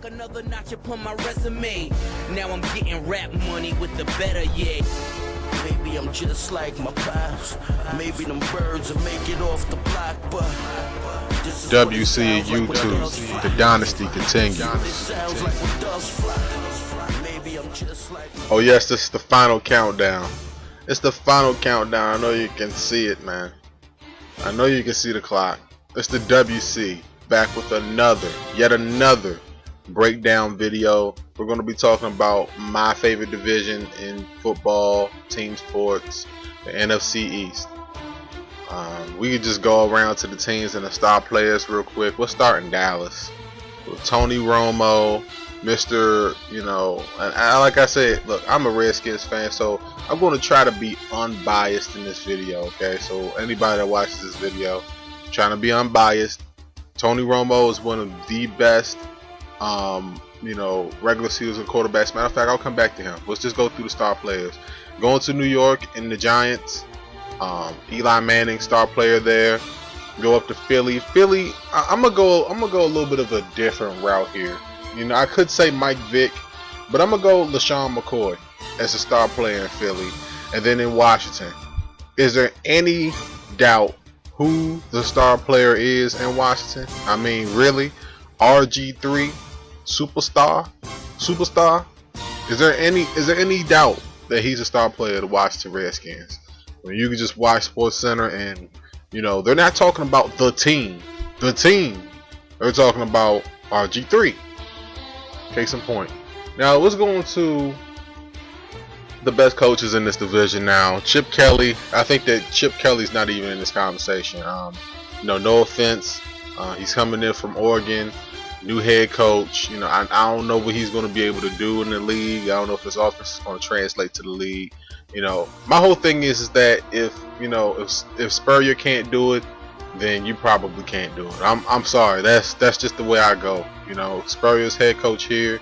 another notch upon my resume. Now I'm getting rap money with the better, yeah. Maybe I'm just like my pals. Maybe them birds will make it off the block, but WC and YouTube, the dynasty continues. Oh yes, this is the final countdown. It's the final countdown. I know you can see it, man. I know you can see the clock. It's the WC back with yet another breakdown video. We're going to be talking about my favorite division in football, team sports, the NFC East. We could just go around to the teams and the star players real quick. We'll start in Dallas with Tony Romo, Mr. And like I said, look, I'm a Redskins fan, so I'm going to try to be unbiased in this video. Okay, so anybody that watches this video, I'm trying to be unbiased. Tony Romo is one of the best, regular season quarterbacks. Matter of fact, I'll come back to him. Let's just go through the star players. Going to New York in the Giants. Eli Manning, star player there. Go up to Philly. I'm gonna go a little bit of a different route here. I could say Mike Vick, but I'm gonna go LaShawn McCoy as a star player in Philly. And then in Washington, is there any doubt who the star player is in Washington? I mean, really, RG3, superstar. Is there any doubt that he's a star player of the Washington Redskins? When you can just watch SportsCenter and they're not talking about the team. They're talking about RG3. Case in point. Now let's go into the best coaches in this division now. Chip Kelly. I think that Chip Kelly's not even in this conversation. No offense. He's coming in from Oregon. New head coach. I don't know what he's going to be able to do in the league. I don't know if his offense is going to translate to the league. My whole thing is that if Spurrier can't do it, then you probably can't do it. I'm sorry. That's just the way I go. Spurrier's head coach here.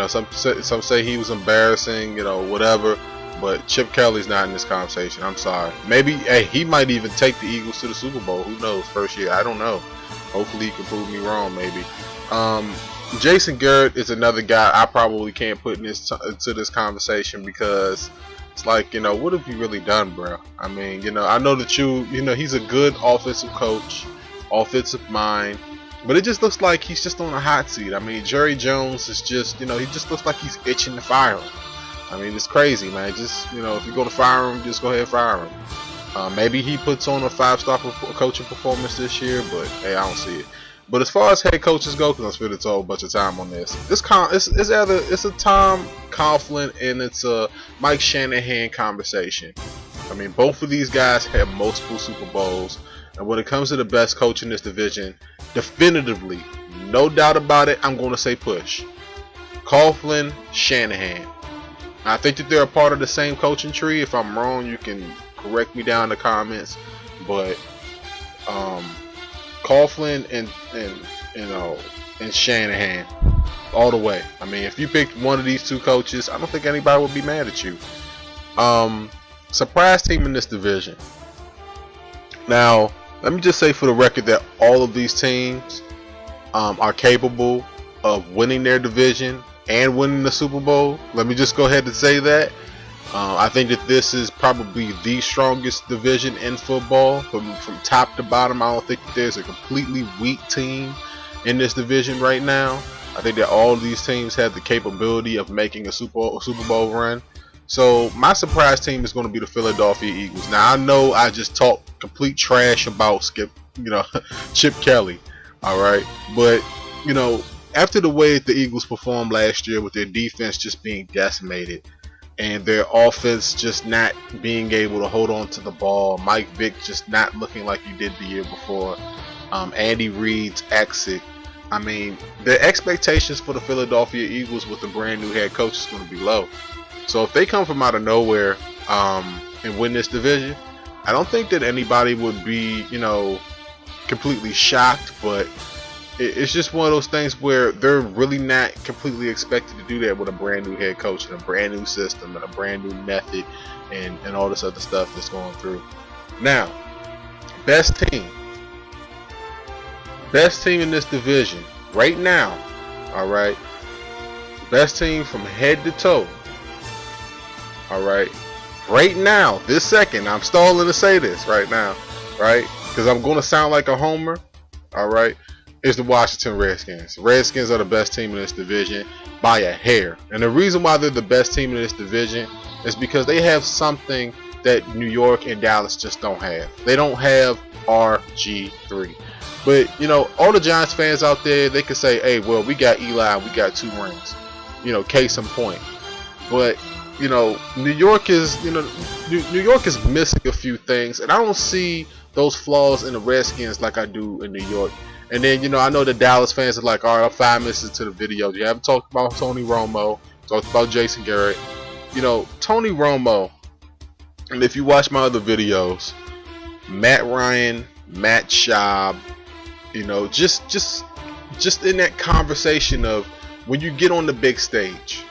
Some say he was embarrassing. Whatever. But Chip Kelly's not in this conversation. I'm sorry. Maybe he might even take the Eagles to the Super Bowl. Who knows? First year. I don't know. Hopefully he can prove me wrong. Maybe. Jason Garrett is another guy I probably can't put into this conversation because it's like, what have you really done, bro? I mean, I know that he's a good offensive coach, offensive mind, but it just looks like he's just on a hot seat. I mean, Jerry Jones is just, he just looks like he's itching to fire him. I mean, it's crazy, man. Just, if you're going to fire him, just go ahead and fire him. Maybe he puts on a 5-star coaching performance this year, but hey, I don't see it. But as far as head coaches go, because I'm spending a whole bunch of time on this, it's a Tom Coughlin and it's a Mike Shanahan conversation. I mean, both of these guys have multiple Super Bowls, and when it comes to the best coach in this division, definitively, no doubt about it, I'm going to say push. Coughlin, Shanahan. I think that they're a part of the same coaching tree. If I'm wrong, you can correct me down in the comments, but Coughlin and Shanahan all the way. I mean, if you picked one of these two coaches, I don't think anybody would be mad at you. Surprise team in this division. Now, let me just say for the record that all of these teams are capable of winning their division and winning the Super Bowl. Let me just go ahead and say that. I think that this is probably the strongest division in football from top to bottom. I don't think that there's a completely weak team in this division right now. I think that all of these teams have the capability of making a Super Bowl run. So my surprise team is going to be the Philadelphia Eagles. Now I know I just talked complete trash about Chip Kelly, all right, but after the way the Eagles performed last year with their defense just being decimated and their offense just not being able to hold on to the ball, Mike Vick just not looking like he did the year before, Andy Reid's exit, I mean, the expectations for the Philadelphia Eagles with a brand new head coach is going to be low. So if they come from out of nowhere and win this division, I don't think that anybody would be, completely shocked, but it's just one of those things where they're really not completely expected to do that with a brand new head coach and a brand new system and a brand new method and all this other stuff that's going through. Now, best team in this division right now, all right, best team from head to toe. All right, right now, this second, I'm stalling to say this right now, right? Because I'm going to sound like a homer. All right, is the Washington Redskins. Redskins are the best team in this division by a hair, and the reason why they're the best team in this division is because they have something that New York and Dallas just don't have. They don't have RG3. But, you know, all the Giants fans out there, they could say, hey, well, we got Eli, we got 2 rings. You know, case in point. But, you know, New York is missing a few things, and I don't see those flaws in the Redskins like I do in New York. And then, you know, I know the Dallas fans are like, all right, I'm 5 minutes into the video. You haven't talked about Tony Romo, talked about Jason Garrett. You know, Tony Romo, and if you watch my other videos, Matt Ryan, Matt Schaub, you know, just in that conversation of when you get on the big stage,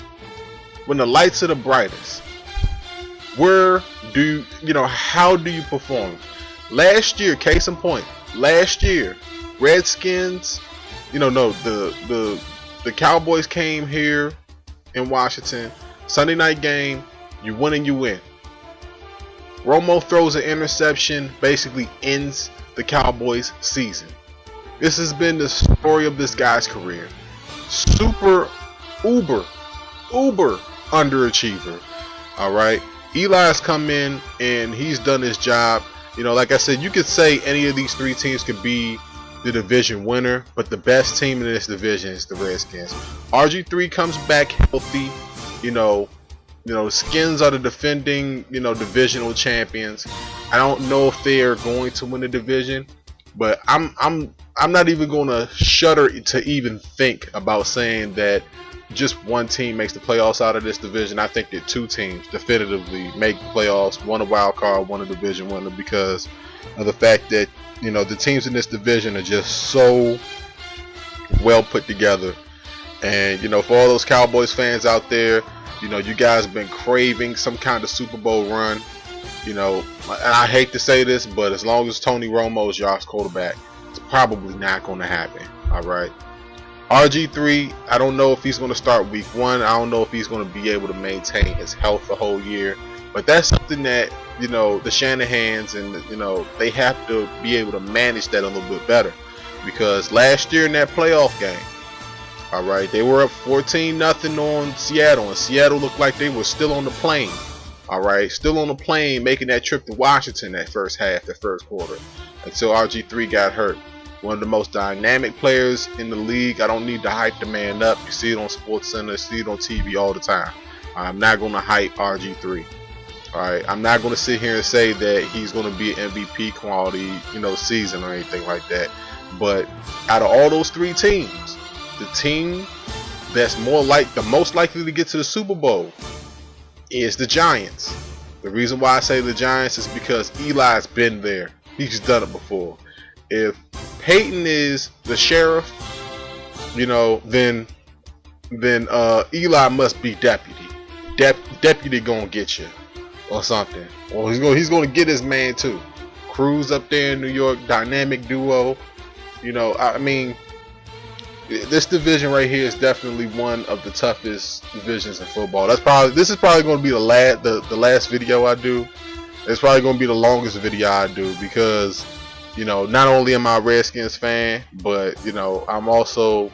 when the lights are the brightest, how do you perform? Last year, case in point, last year, Redskins, you know, no, the Cowboys came here in Washington, Sunday night game, you win and you win. Romo throws an interception, basically ends the Cowboys season. This has been the story of this guy's career. Super uber underachiever. Alright. Eli's come in and he's done his job. You know, like I said, you could say any of these 3 teams could be the division winner, but the best team in this division is the Redskins. RG3 comes back healthy. You know, Skins are the defending, you know, divisional champions. I don't know if they are going to win the division, but I'm not even going to shudder to even think about saying that just one team makes the playoffs out of this division. I think that 2 teams definitively make the playoffs, one a wild card, one a division winner, because of the fact that, you know, the teams in this division are just so well put together. And, you know, for all those Cowboys fans out there, you know, you guys have been craving some kind of Super Bowl run. You know, and I hate to say this, but as long as Tony Romo is y'all's quarterback, it's probably not going to happen. All right. RG3, I don't know if he's going to start week 1. I don't know if he's going to be able to maintain his health the whole year. But that's something that, you know, the Shanahans and, you know, they have to be able to manage that a little bit better. Because last year in that playoff game, all right, they were up 14-0 on Seattle, and Seattle looked like they were still on the plane. All right, still on the plane, making that trip to Washington that first half, that first quarter, until RG3 got hurt. One of the most dynamic players in the league. I don't need to hype the man up. You see it on SportsCenter, you see it on TV all the time. I'm not going to hype RG3. All right, I'm not going to sit here and say that he's going to be an MVP quality, you know, season or anything like that. But out of all those 3 teams, the team that's the most likely to get to the Super Bowl is the Giants. The reason why I say the Giants is because Eli's been there. He's done it before. If Peyton is the sheriff, you know, then Eli must be deputy. Deputy gonna get you or something. Or he's gonna get his man too. Cruz up there in New York, dynamic duo. You know, I mean, this division right here is definitely one of the toughest divisions in football. This is probably going to be the last video I do. It's probably going to be the longest video I do because, you know, not only am I a Redskins fan, but, you know, I also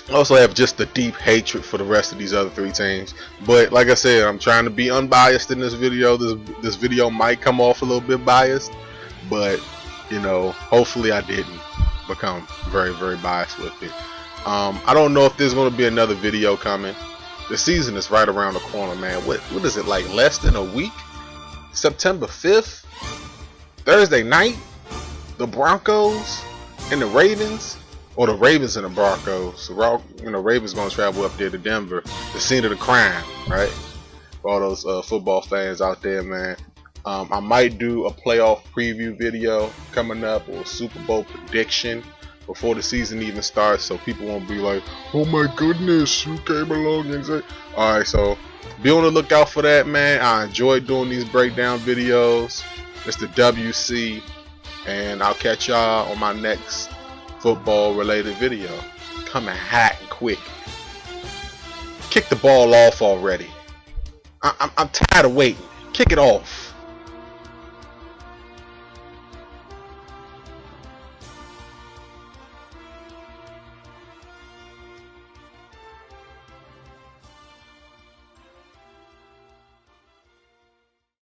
have just a deep hatred for the rest of these other 3 teams. But like I said, I'm trying to be unbiased in this video. This video might come off a little bit biased, but, you know, hopefully I didn't become very, very biased with it. I don't know if there's going to be another video coming. The season is right around the corner, man. What is it, like less than a week? September 5th, Thursday night, the Broncos and the Ravens, or the Ravens and the Broncos. You know, Ravens going to travel up there to Denver, the scene of the crime, right? For all those football fans out there, man. I might do a playoff preview video coming up, or a Super Bowl prediction before the season even starts, so people won't be like, oh my goodness, who came along and said. Alright, so be on the lookout for that, man. I enjoy doing these breakdown videos. It's the WC, and I'll catch y'all on my next football related video coming hot and quick. Kick the ball off already. I'm tired of waiting. Kick it off.